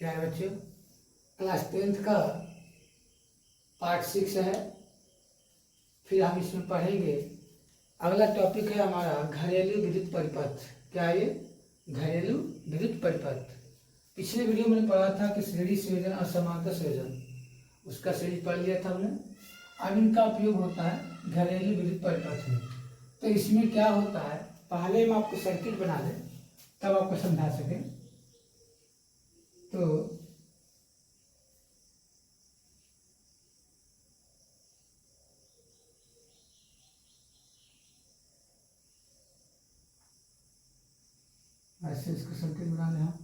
क्या है बच्चों, क्लास 10th का पार्ट 6 है। फिर हम इसमें पढ़ेंगे, अगला टॉपिक है हमारा घरेलू विद्युत परिपथ। क्या है ये? घरेलू विद्युत परिपथ। पिछले वीडियो में पढ़ा था कि श्रेणी संयोजन और समांतर संयोजन, उसका सीरीज पढ़ लिया था हमने। अब इनका उपयोग होता है घरेलू विद्युत परिपथ में। तो इसमें क्या होता है, पहले हम आपको सर्किट बना दें तब आपको समझा सके। तो ऐसे इसको सर्किट बना लें हम।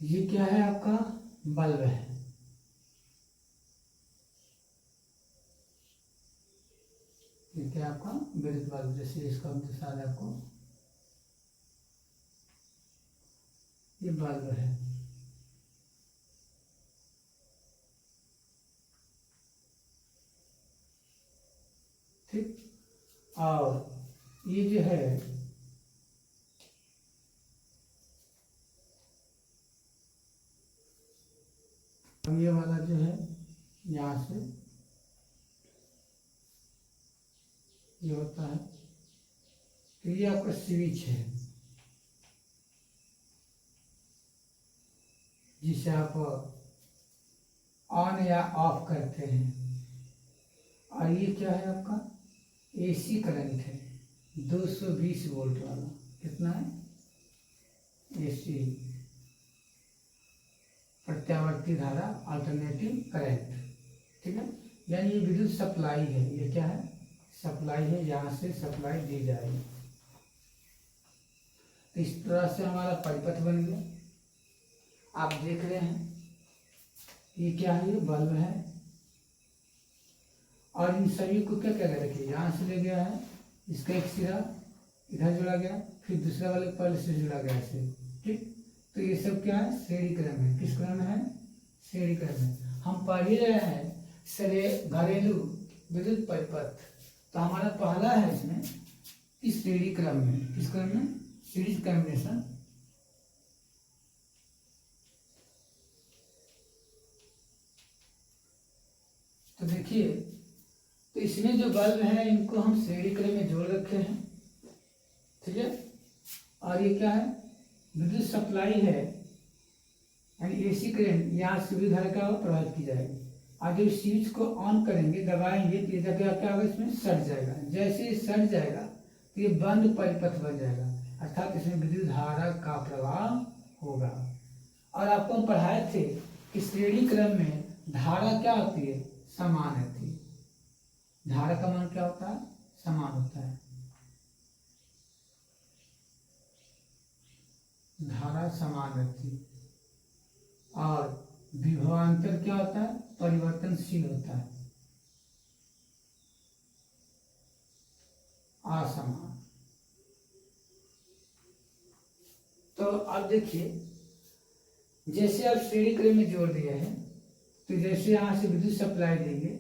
ये क्या है, आपका बल्ब है। ये क्या आपका विद्युत बल्ब, जैसे इसका मिसाल है आपको, ये बल्ब है। ठीक, और ये जो है ये वाला जो है यहाँ से ये होता है, तो ये आपका स्विच है जिसे आप ऑन या ऑफ करते हैं। और ये क्या है आपका एसी करंट है, 220 वोल्ट वाला। कितना है? एसी, प्रत्यावर्ती धारा, अल्टरनेटिव करंट। ठीक है, यानी ये विद्युत सप्लाई है। ये क्या है? सप्लाई है, यहाँ से सप्लाई दी जाएगी। तो इस तरह से हमारा परिपथ बन गया। आप देख रहे हैं ये क्या है, ये बल्ब है। और इन सभी को क्या क्या रखिए, यहाँ से ले गया है, इसका एक सिरा इधर जोड़ा गया, फिर दूसरा वाले पहले से जुड़ा गया ऐसे। ठीक, तो ये सब क्या है, श्रेणी क्रम है। किस क्रम है? श्रेणी क्रम है। हम पढ़ ही रहे हैं घरेलू विद्युत परिपथ, तो हमारा पहला है इसमें इस श्रेणी क्रम में। किस क्रम में? Series combination. तो देखिए, तो इसमें जो बल्ब है इनको हम श्रेणी क्रम में जोड़ रखे हैं। ठीक है, और ये क्या है, विद्युत सप्लाई है, यानी एसी करंट यहाँ से विद्युत धारा का प्रवाहित की जाएगी। और जब स्विच को ऑन करेंगे, दबाएंगे, तो ये जगह क्या होगा, इसमें सट जाएगा। जैसे ही सट जाएगा तो ये बंद परिपथ बन जाएगा, अर्थात इसमें विद्युत धारा का प्रवाह होगा। और आपको हम पढ़ाए थे कि श्रेणी क्रम में धारा क्या होती है, समान होती है। धारा का मान क्या होता है, समान होता है। धारा समान रहती है। और विभवांतर क्या होता है, परिवर्तनशील होता है, असमान। तो अब देखिए, जैसे आप श्रेणी क्रम में जोड़ दिए हैं, तो जैसे यहाँ से विद्युत सप्लाई देंगे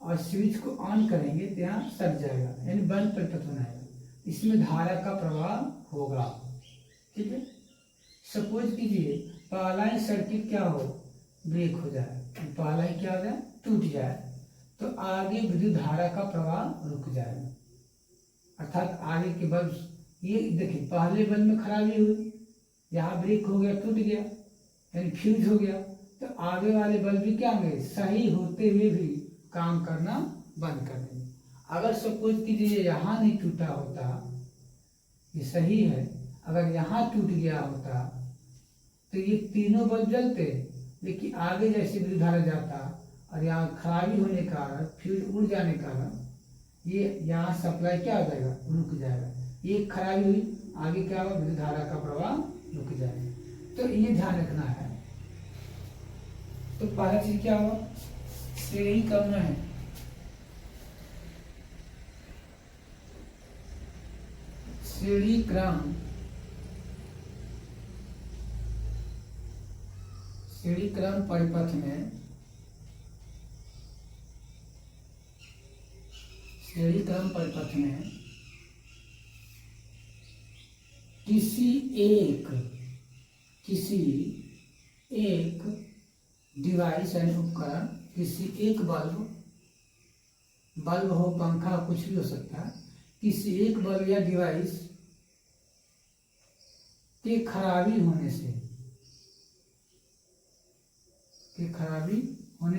और स्विच को ऑन करेंगे तो यहाँ सट जाएगा, यानी बंद परिपथ बनाएगा। इसमें धारा का प्रवाह होगा। ठीक है, सपोज कीजिए पहला ही सर्किट क्या हो, ब्रेक हो जाए, पहला ही क्या हो जाए, टूट जाए, तो आगे विद्युत धारा का प्रवाह रुक जाएगा। अर्थात आगे के बल्ब, ये देखिए पहले बल्ब में खराबी हुई, यहाँ ब्रेक हो गया, टूट गया, यानी फ्यूज हो गया, तो आगे वाले बल्ब भी क्या होंगे, सही होते हुए भी काम करना बंद कर देंगे। अगर सपोज कीजिए यहाँ नहीं टूटा होता, ये सही है, अगर यहाँ टूट गया होता तो ये तीनों बल्ब जलते, लेकिन आगे जैसे विद्युत धारा जाता और यहाँ खराबी होने के कारण, फ्यूज उड़ जाने के कारण ये यहाँ सप्लाई क्या हो जाएगा, रुक जाएगा। ये खराबी हुई, आगे क्या होगा, विद्युत धारा का प्रवाह रुक जाएगा। तो ये ध्यान रखना है। तो पहला चीज क्या हुआ, श्रेणी क्रम में है, श्रेणी क्रम, श्रेणी क्रम परिपथ में, श्रेणी क्रम परिपथ में किसी एक डिवाइस यानी उपकरण, किसी एक बल्ब हो, पंखा, कुछ भी हो सकता है, किसी एक बल्ब या डिवाइस के खराबी होने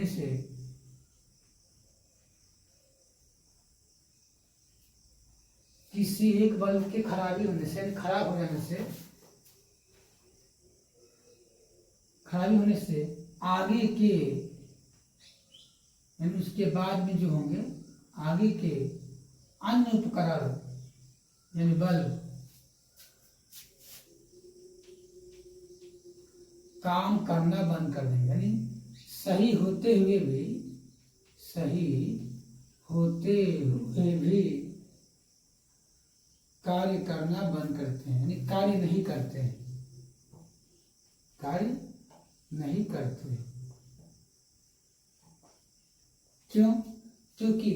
से, किसी एक बल्ब के खराबी होने से, खराब हो जाने से, खराबी होने से आगे के यानी उसके बाद में जो होंगे आगे के अन्य उपकरण यानी बल्ब काम करना बंद कर देंगे, यानी सही होते हुए भी कार्य करना बंद करते हैं, यानी कार्य नहीं करते हैं, कार्य नहीं करते। क्यों? क्योंकि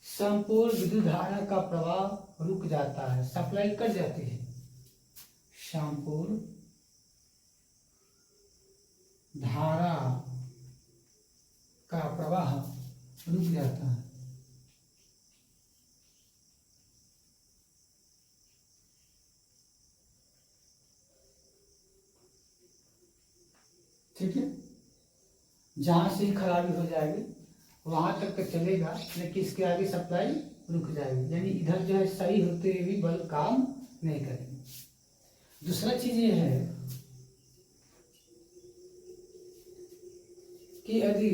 संपूर्ण विद्युत धारा का प्रवाह रुक जाता है, सप्लाई कट जाती है, संपूर्ण धारा का प्रवाह रुक जाता है। ठीक है, जहां से ही खराबी हो जाएगी वहां तक तो चलेगा, लेकिन इसके आगे सप्लाई रुक जाएगी, यानी इधर जो है सही होते हुए भी बल्ब काम नहीं करेंगे। दूसरा चीज ये है कि यदि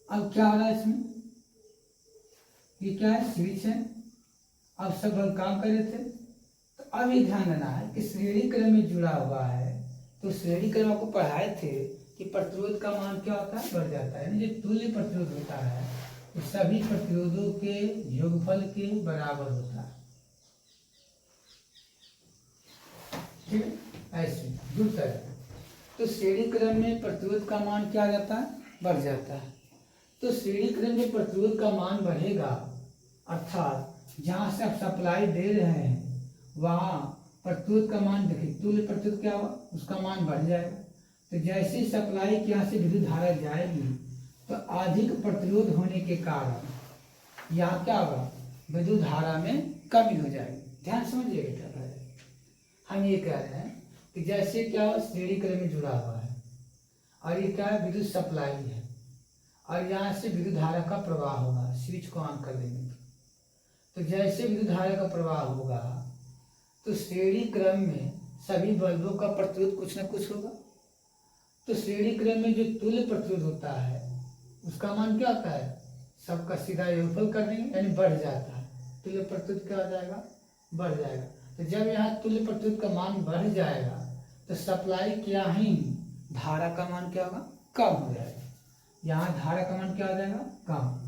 अब क्या हो रहा है इसमें, ये क्या है, स्विच है, अब सब बल्ब काम कर रहे थे, तो अब ये ध्यान देना है कि श्रेणी क्रम में जुड़ा हुआ है। तो श्रेणी क्रम आपको पढ़ाए थे कि प्रतिरोध का मान क्या होता है, बढ़ जाता है, यानी जो तुल्य प्रतिरोध होता है वो सभी प्रतिरोधों के योगफल के बराबर होता है। ठीक है, ऐसे जुड़ता है। तो श्रेणी क्रम में प्रतिरोध का मान क्या आ जाता है, बढ़ जाता है। तो श्रेणी क्रम में प्रतिरोध का मान बढ़ेगा, अर्थात जहां से आप सप्लाई दे रहे हैं वहां प्रतिरोध का मान, देखिए तुल्य प्रतिरोध क्या हुआ, उसका मान बढ़ जाएगा। तो जैसे सप्लाई के यहाँ से विद्युत धारा जाएगी तो अधिक प्रतिरोध होने के कारण यहाँ क्या होगा, विद्युत धारा में कमी हो जाएगी। ध्यान समझिएगा क्या कह रहे हैं, हम ये कह रहे हैं कि जैसे क्या हो, श्रेणी क्रम में जुड़ा हुआ है और ये क्या है, विद्युत सप्लाई है और यहाँ से विद्युत धारा का प्रवाह होगा, स्विच को ऑन कर देंगे तो जैसे विद्युत धारा का प्रवाह होगा तो श्रेणी क्रम में सभी बल्बों का प्रतिरोध कुछ न कुछ होगा। तो श्रेणी क्रम में जो तुल्य प्रतिरोध होता है उसका मान क्या होता है, सबका सीधा योगफल कर देंगे, यानी बढ़ जाता है। तुल्य प्रतिरोध क्या हो जाएगा, बढ़ जाएगा। तो जब यहाँ तुल्य प्रतिरोध का मान बढ़ जाएगा तो सप्लाई क्या ही धारा का मान क्या होगा, कम हो जाएगा। यहाँ धारा का मान क्या हो जाएगा, कम।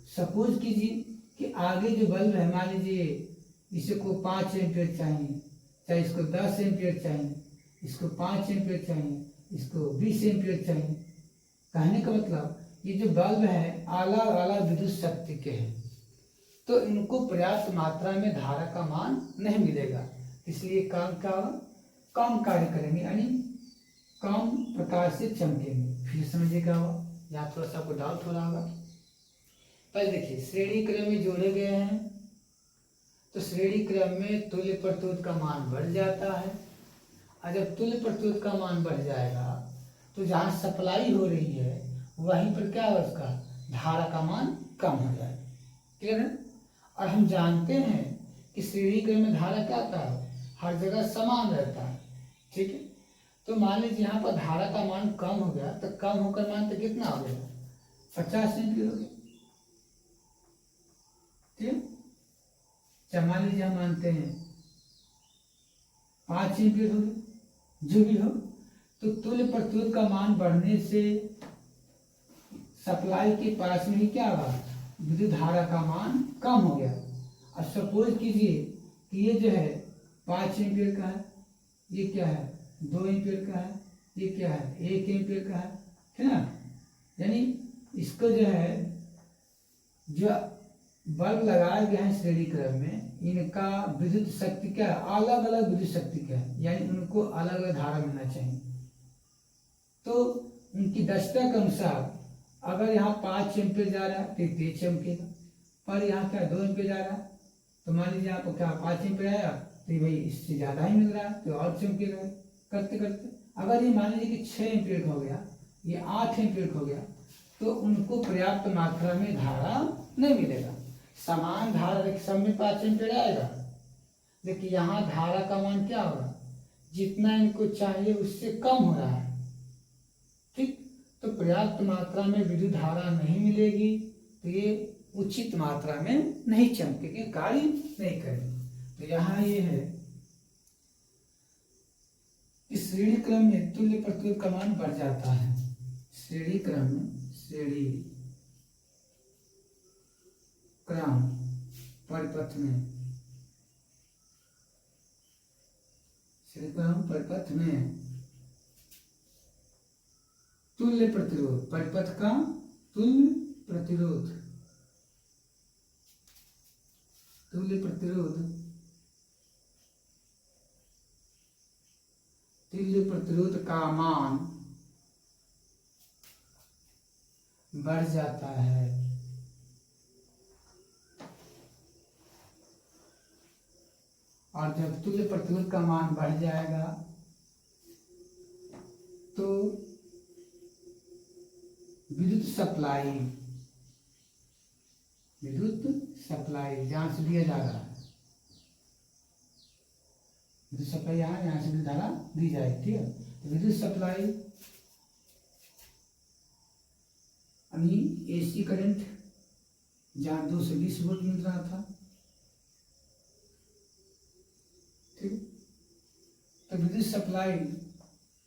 सपोज कीजिए कि आगे जो बल्ब है, मान लीजिए इसको 5 एम्पियर चाहिए, चाहे इसको 10 एम्पियर चाहिए, इसको 5 एम्पियर चाहिए, इसको 20 एम्पियर चाहिए। कहने का मतलब ये जो बल्ब है आला वाला विद्युत शक्ति के हैं, तो इनको पर्याप्त मात्रा में धारा का मान नहीं मिलेगा, इसलिए काम क्या होगा, कम कार्य करेंगे, यानी कम प्रकार से चमकेंगे। फिर समझिए क्या होगा, यहाँ थोड़ा सा आपको डाउट हो रहा होगा। पहले देखिए, श्रेणी क्रम में जोड़े गए हैं तो श्रेणी क्रम में तुल्य प्रतिरोध का मान बढ़ जाता है, और जब तुल्य प्रतिरोध का मान बढ़ जाएगा तो जहाँ सप्लाई हो रही है वहीं पर क्या है, उसका धारा का मान कम हो जाएगा। क्लियर है? और हम जानते हैं कि श्रेणी क्रम में धारा क्या होता है, हर जगह समान रहता है। ठीक है, तो मान लीजिए यहाँ पर धारा का मान कम हो गया, तो कम होकर मान तो कितना हो गया, 50 एम्पीयर हो गया। ठीक, जब मान लीजिए हम मानते हैं 5 एम्पीयर हो गया, जो भी हो, तो तुल्य प्रतिरोध का मान बढ़ने से सप्लाई के पास में ही क्या हुआ, विद्युत धारा का मान कम हो गया। अब सपोज कीजिए कि ये जो है 5 एम्पीयर का है, ये क्या है 2 एम्पीयर का है, ये क्या है 1 एम्पीयर का है ना। यानी इसको जो है, जो बल्ब लगाया गया है श्रेणी क्रम में, इनका विद्युत शक्ति क्या है, अलग अलग विद्युत शक्ति क्या है, यानी उनको अलग अलग धारा मिलना चाहिए। तो उनकी दक्षता के अनुसार अगर यहाँ 5 एम्पीयर जा रहा है तो तेज चमकेगा, पर यहाँ क्या 2 एम्पीयर जा रहा है, तो मान लीजिए आपको क्या 5 एम्पीयर आया तो भाई इससे ज़्यादा ही मिल रहा है, तो और चमकेगा करते करते। अगर ये मान लीजिए कि 6 एम्पीयर हो गया, ये 8 एम्पीयर हो गया, तो उनको पर्याप्त मात्रा में धारा नहीं मिलेगा। समान धारा सब में 5 एम्पीयर आएगा, लेकिन यहाँ धारा का मान क्या होगा, जितना इनको चाहिए उससे कम हो रहा है। ठीक, तो पर्याप्त मात्रा में विद्युत धारा नहीं मिलेगी, तो ये उचित मात्रा में नहीं चमकेगी, कार्य नहीं करेगी। तो यहाँ ये है कि श्रेणी क्रम में तुल्य प्रतिरोध का मान बढ़ जाता है। श्रेणी क्रम परिपथ में, श्रेणी क्रम परिपथ में तुल्य प्रतिरोध, परिपथ का तुल्य प्रतिरोध, तुल्य प्रतिरोध का मान बढ़ जाता है। और जब तुल्य प्रतिरोध का मान बढ़ जाएगा तो विद्युत सप्लाई जहां से दिया जा रहा है, विद्युत सप्लाई यहाँ से विद्युत धारा दी जाएगी। ठीक है, तो विद्युत सप्लाई यानी एसी करंट जहाँ 220 वोल्ट मिल रहा था, ठीक, तो विद्युत सप्लाई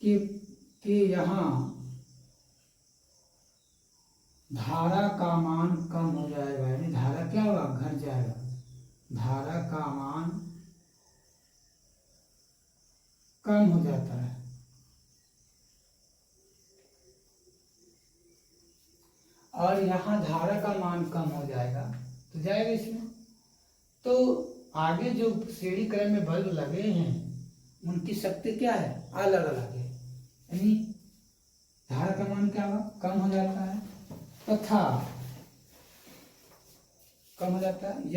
के यहाँ धारा का मान कम हो जाएगा, यानी धारा क्या होगा, घट जाएगा। धारा का मान कम हो जाता है। और यहाँ धारा का मान कम हो जाएगा तो जाएगा इसमें। तो आगे जो श्रेणी क्रम में बल्ब लगे हैं उनकी शक्ति क्या है, अलग अलग है, यानी धारा का मान क्या होगा, कम हो जाता है। तथा कम हो जाता है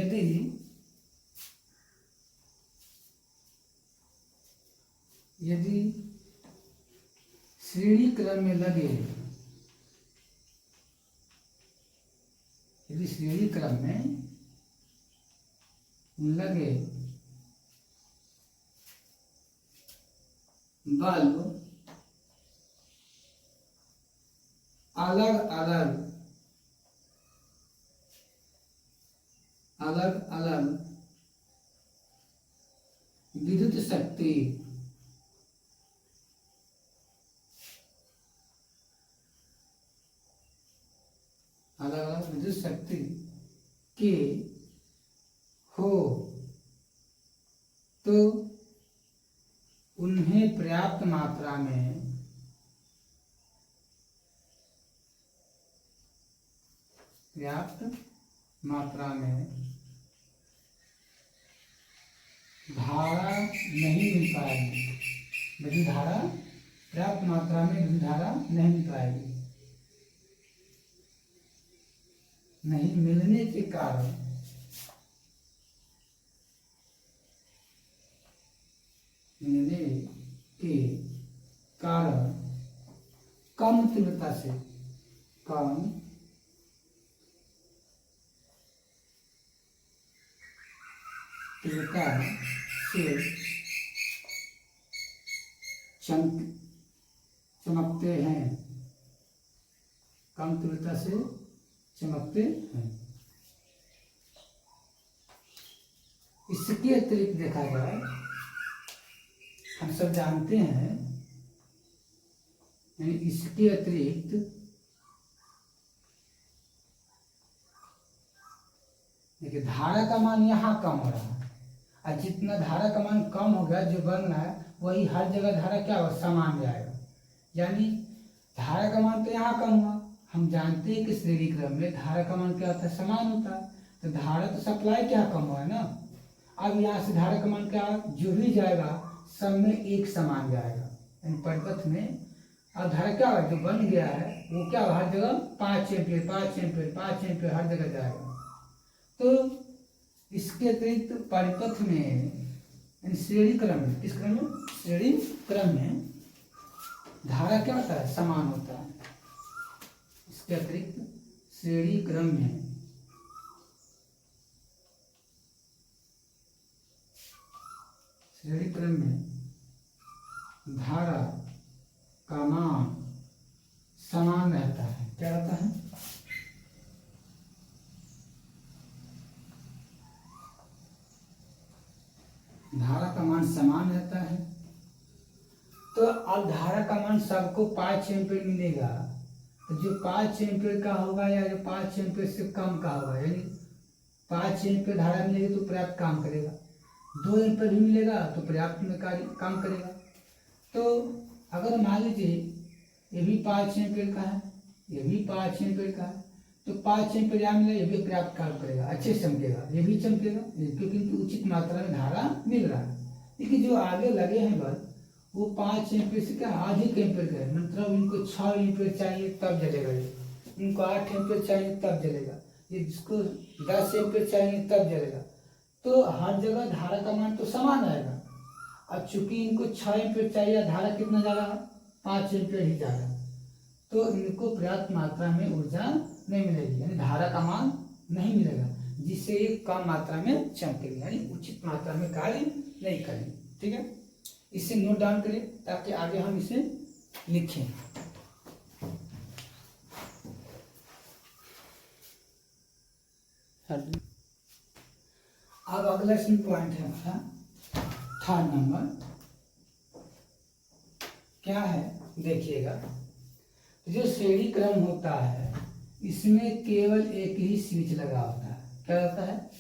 यदि श्रेणी क्रम में लगे, यदि श्रेणी क्रम में लगे बल्ब अलग अलग विद्युत शक्ति के हो तो उन्हें पर्याप्त मात्रा में धारा नहीं मिल पाएगी, विद्युत धारा पर्याप्त मात्रा में विद्युत धारा नहीं मिल पाएगी। नहीं मिलने के कारण कम तीव्रता से तीव्रता से चमकते हैं, कम तीव्रता से चमकते हैं। इसके अतिरिक्त देखा जाए, हम सब जानते हैं, इसके अतिरिक्त देखिए धारा का मान यहाँ कम हो रहा है, और जितना धारा का मान कम हो गया, जो बन रहा है वही हर जगह धारा क्या होगा, समान जाएगा। यानी धारा का मान तो यहाँ कम हुआ, हम जानते हैं कि श्रेणी क्रम में धारा का मान क्या होता है, समान होता है। तो धारा तो सप्लाई क्या कम हुआ है ना। अब यहाँ से धारा का मान क्या, जो भी जाएगा सब में एक समान जाएगा, यानी परिपथ में। अब धारा क्या होगा, जो बन गया है वो क्या हर जगह 5 एम्पीयर 5 एम्पीयर 5 एम्पीयर हर जगह जाएगा। तो इसके अतिरिक्त परिपथ में श्रेणी क्रम में, किस क्रम में, श्रेणी क्रम में धारा क्या होता है, समान होता है। इसके अतिरिक्त श्रेणी क्रम में धारा का मान समान रहता है। क्या रहता है, धारा का मान समान रहता है। तो अब धारा का मान सबको 5 एम्पीयर मिलेगा, तो जो 5 एम्पीयर का होगा या जो 5 एम्पीयर से कम का होगा, यानी 5 एम्पीयर धारा मिलेगी तो पर्याप्त काम करेगा, 2 एम्पीयर भी मिलेगा तो पर्याप्त में काम करेगा। तो अगर मान लीजिए ये भी 5 एम्पीयर का है, ये भी 5 एम्पीयर का है, तो 5 एम्पीयर यहाँ मिला, ये भी पर्याप्त काम करेगा, अच्छे से चमकेगा, ये भी चमकेगा, क्योंकि उचित मात्रा में धारा मिल रहा है। लेकिन जो आगे लगे हैं बल्ब वो 5 एम्पीयर से क्या अधिक एम्पीयर का है, मतलब इनको 6 एम्पीयर चाहिए तब जलेगा, ये इनको 8 एम्पीयर चाहिए तब जलेगा, ये जिसको 10 एम्पीयर चाहिए तब जलेगा। तो हर जगह धारा का मान तो समान आएगा। अब चूंकि इनको 6 एम्पीयर चाहिए, धारा कितना जा रहा है, 5 एम्पीयर ही जा रहा है, तो इनको पर्याप्त मात्रा में ऊर्जा नहीं मिलेगी, यानी धारा का मान नहीं मिलेगा, जिससे ये कम मात्रा में चमकेगी, यानी उचित मात्रा में कार्य नहीं करेंगे। ठीक है, इसे नोट डाउन करें ताकि आगे हम इसे लिखें। अब अगला पॉइंट है हमारा 3rd नंबर, क्या है देखिएगा। जो श्रेणी क्रम होता है इसमें केवल एक ही स्विच लगा होता है। क्या होता है,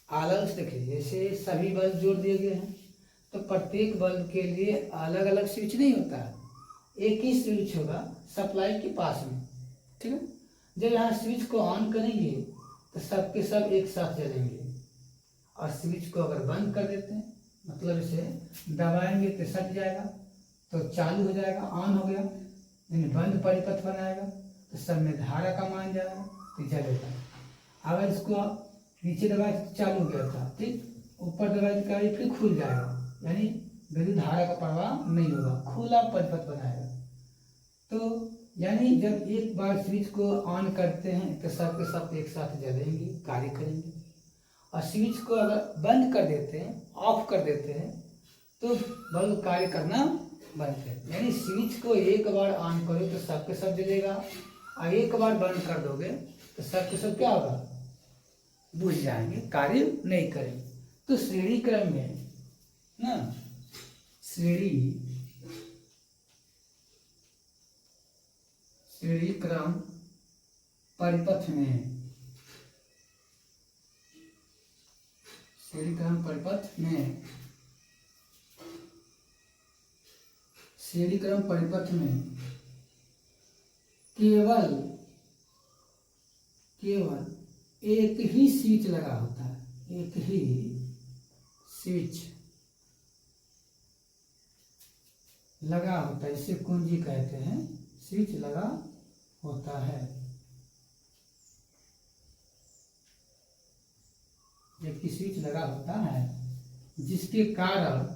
अलग से देखिए, जैसे सभी बल्ब जोड़ दिए गए हैं तो प्रत्येक बल्ब के लिए अलग अलग स्विच नहीं होता है, एक ही स्विच होगा सप्लाई के पास में। ठीक है, जब यहाँ स्विच को ऑन करेंगे तो सबके सब एक साथ जलेंगे, और स्विच को अगर बंद कर देते हैं, मतलब इसे दबाएंगे तो सट जाएगा, तो चालू हो जाएगा, ऑन हो गया, यानी बंद परिपथ बनाएगा, तो सब में धारा का मान जाएगा तो जलेगा। अगर इसको नीचे दबाए तो चालू हो गया था, ठीक, ऊपर दबाए तो क्या, फिर खुल जाएगा, यानी विद्युत धारा का प्रवाह नहीं होगा, खुला परिपथ बनाएगा। तो यानी जब एक बार स्विच को ऑन करते हैं तो सब के सब एक साथ जलेंगे, कार्य करेंगे, और स्विच को अगर बंद कर देते हैं, ऑफ कर देते हैं, तो बल्ब कार्य करना बंद है। यानी स्विच को एक बार ऑन करो तो सब के सब जलेगा, और एक बार बंद कर दोगे तो सब के सब क्या होगा, बुझ जाएंगे, कार्य नहीं करेंगे। तो श्रेणी क्रम में ना, श्रेणी क्रम परिपथ में, श्रेणी क्रम परिपथ में, श्रेणी क्रम परिपथ में केवल एक ही स्विच लगा होता है, एक ही स्विच लगा होता है, इसे कुंजी कहते हैं, स्विच लगा होता है। एक ही स्विच लगा होता है जिसके कारण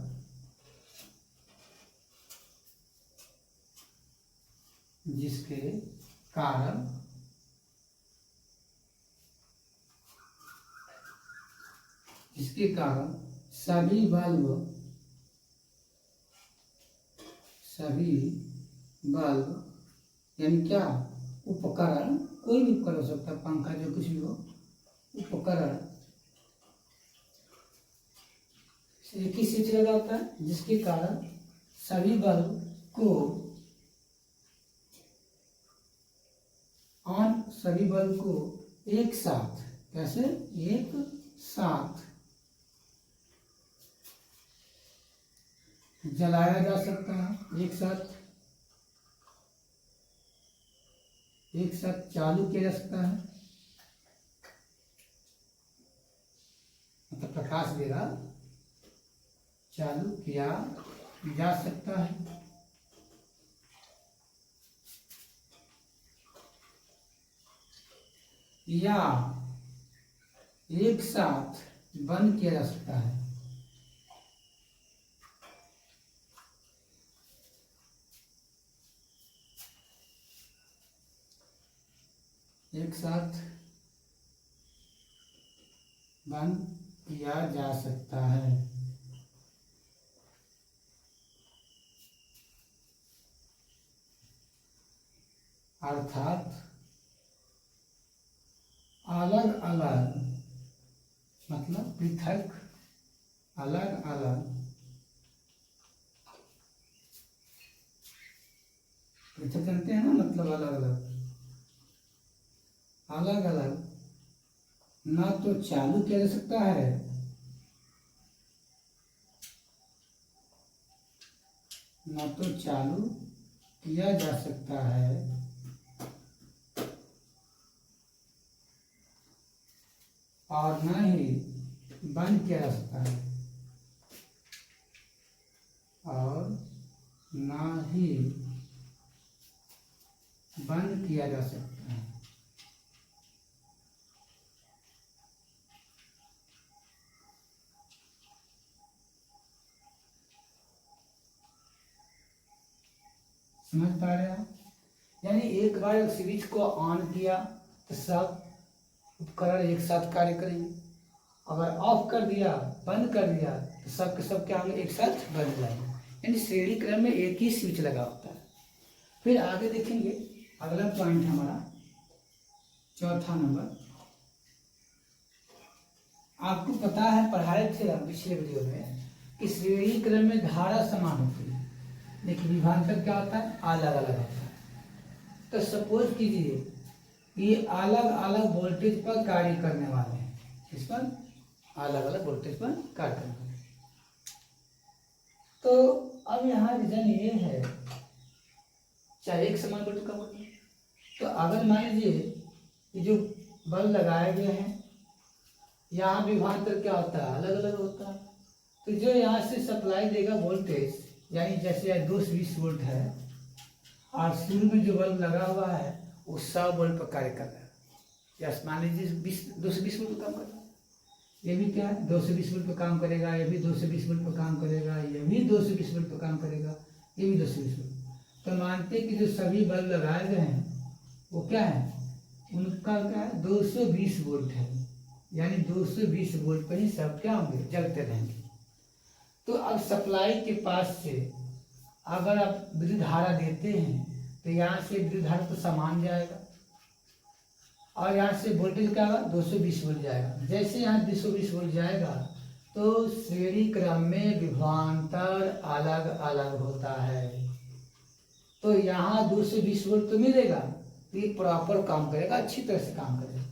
जिसके कारण सभी बल्ब यानी क्या, उपकरण, कोई भी उपकरण हो सकता है, पंखा जो कुछ भी हो, उपकरण एक ही स्विच लगा होता है, जिसके कारण सभी बल्ब को एक साथ, कैसे, एक साथ जलाया जा सकता है, एक साथ चालू किया जा सकता है, मतलब प्रकाश देगा, चालू किया जा सकता है। या एक साथ बंद किया जा सकता है। एक साथ बंद किया जा सकता है। अर्थात अलग अलग, मतलब पृथक, अलग अलग पृथक जानते हैं ना, मतलब अलग अलग ना तो चालू किया जा सकता है, ना तो चालू किया जा सकता है, और न ही बंद किया जा सकता है, और न ही बंद किया जा सकता है। समझ पा रहे हैं? यानी एक बार स्विच को ऑन किया तो सब उपकरण एक साथ कार्य करेंगे, अगर ऑफ कर दिया, बंद कर दिया, तो सब के सब क्या होंगे, एक साथ बंद जाएंगे। यानी श्रेणी क्रम में एक ही स्विच लगा होता है। फिर आगे देखेंगे, अगला पॉइंट हमारा चौथा नंबर। आपको पता है, पढ़ाए थे हम पिछले वीडियो में कि श्रेणी क्रम में धारा समान होती है, लेकिन विभवांतर क्या होता है, अलग अलग होता है। तो सपोज कीजिए ये अलग अलग वोल्टेज पर कार्य करने वाले हैं, इस पर अलग अलग वोल्टेज पर कार्य करने वाले। तो अब यहाँ रीजन ये है, चाहे एक समान वोल्टेज का होता है, तो अगर मान लीजिए ये जो बल्ब लगाए गए हैं, यहाँ विभवांतर क्या होता है, अलग अलग होता है। तो जो यहाँ से सप्लाई देगा वोल्टेज, यानी जैसे 220 वोल्ट है, और शुरू में जो बल्ब लगा हुआ है वो 100 वोल्ट पर कार्य कर रहा है, या मान लीजिए 220 वोल्ट पर काम कर रहा है, ये भी क्या है 220 वोल्ट पर काम करेगा, ये भी 220 वोल्ट पर काम करेगा, ये भी 220 वोल्ट पर काम करेगा, ये भी 220 वोल्ट। तो मानते कि जो सभी बल्ब लगाए गए हैं वो क्या है, उनका क्या है 220 वोल्ट है, यानी 220 वोल्ट पर ही सब क्या होंगे, जलते रहेंगे। तो अब सप्लाई के पास से अगर आप विद्युत धारा देते हैं तो यहाँ से विद्युत धारा तो समान जाएगा, और यहाँ से वोल्टेज क्या होगा, 220 वोल्ट जाएगा। जैसे यहाँ 220 वोल्ट जाएगा तो श्रेणी क्रम में विभवांतर अलग अलग होता है। तो यहाँ 220 वोल्ट तो मिलेगा, तो ये प्रॉपर काम करेगा, अच्छी तरह से काम करेगा।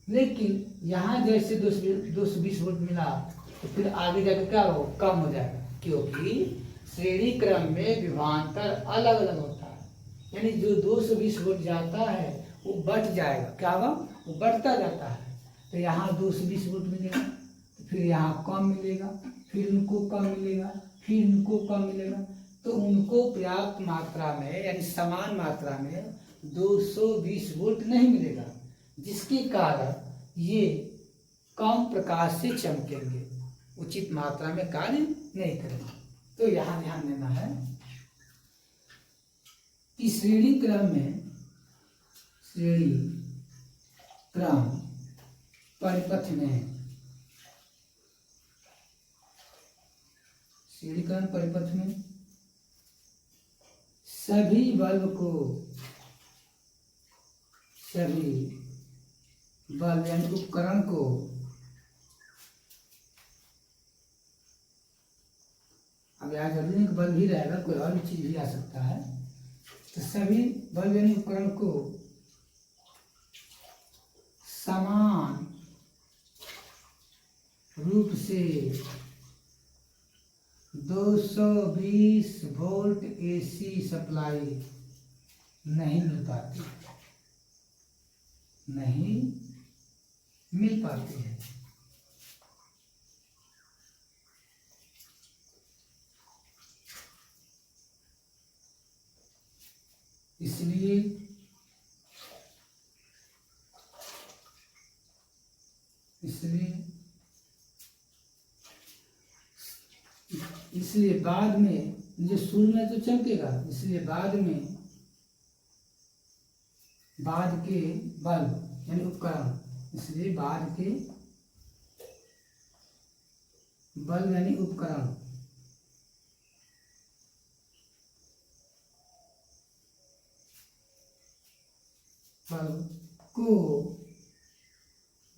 लेकिन यहाँ जैसे 220 वोल्ट मिला तो फिर आगे जाकर क्या हो, कम हो जाएगा, क्योंकि श्रेणी क्रम में विभवांतर अलग अलग होता है। यानी जो 220 वोल्ट जाता है वो बढ़ जाएगा, क्या होगा, वो बढ़ता जाता है। तो यहाँ 220 वोल्ट मिलेगा, तो फिर यहाँ कम मिलेगा, फिर उनको कम मिलेगा, फिर उनको कम मिलेगा। तो उनको पर्याप्त मात्रा में, यानी समान मात्रा में 220 वोल्ट नहीं मिलेगा, जिसके कारण ये कम प्रकाश से चमकेंगे, उचित मात्रा में कार्य नहीं करेंगे। तो यहाँ ध्यान देना है कि श्रेणी क्रम परिपथ में श्रेणीकरण परिपथ में सभी बल्ब यानी उपकरण को अब यहाँ जरूरी नहीं बल्ब ही रहेगा, कोई और भी चीज भी आ सकता है। तो सभी बल्ब यानी उपकरण को समान रूप से 220 वोल्ट AC सप्लाई नहीं मिल पाती है। इसलिए बाद में जो शुरू में तो चमकेगा, इसलिए बाद के बल्ब यानी उपकरण, इसलिए बाद के बल्ब यानी उपकरण बल्ब को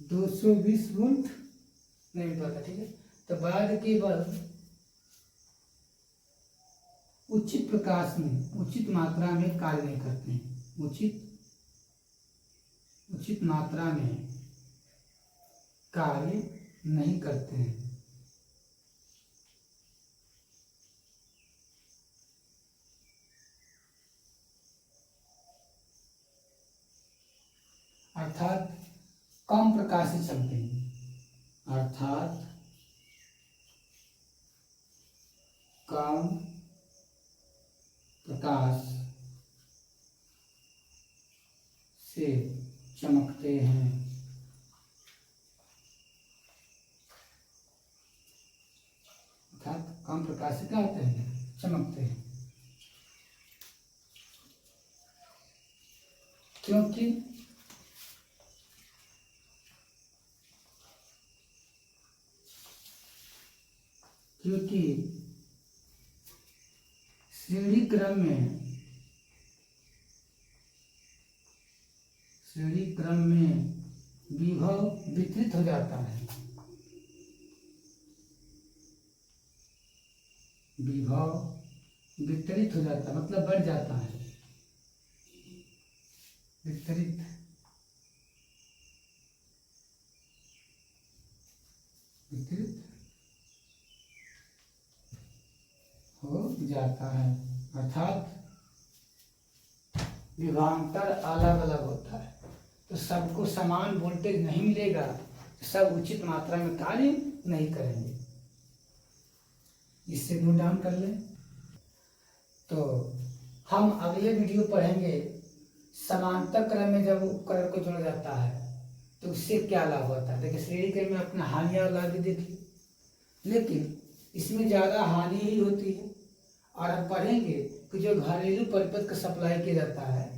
220 वोल्ट नहीं पता, ठीक है। तो बाद के बल्ब उचित प्रकाश में उचित मात्रा में कार्य नहीं करते हैं, उचित मात्रा में कार्य नहीं करते हैं। अर्थात कम प्रकाश से चलते हैं, अर्थात कम प्रकाश से चमकते हैं। अर्थात कम प्रकाश से क्या होते हैं, चमकते हैं। क्योंकि श्रेणी क्रम में विभव वितरित हो जाता है, विभव वितरित हो जाता मतलब बढ़ जाता है, वितरित हो जाता है। अर्थात विभवांतर अलग अलग होता है, तो सबको समान वोल्टेज नहीं मिलेगा, तो सब उचित मात्रा में कार्य नहीं करेंगे। इससे नोट डाउन कर लें। तो हम अगले वीडियो पढ़ेंगे समांतर क्रम में जब उपकरण को जोड़ा जाता है तो उससे क्या लाभ होता है। देखिए श्रेणी क्रम में अपना हानि और लाभ भी देखिए, लेकिन इसमें ज़्यादा हानि ही होती है। और हम पढ़ेंगे कि जो घरेलू परिपथ का सप्लाई किया जाता है,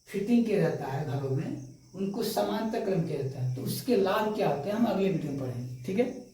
फिटिंग किया जाता है घरों में, उनको समांतर क्रम किया जाता है, तो उसके लाभ क्या होते हैं हम अगले वीडियो में पढ़ेंगे, ठीक है।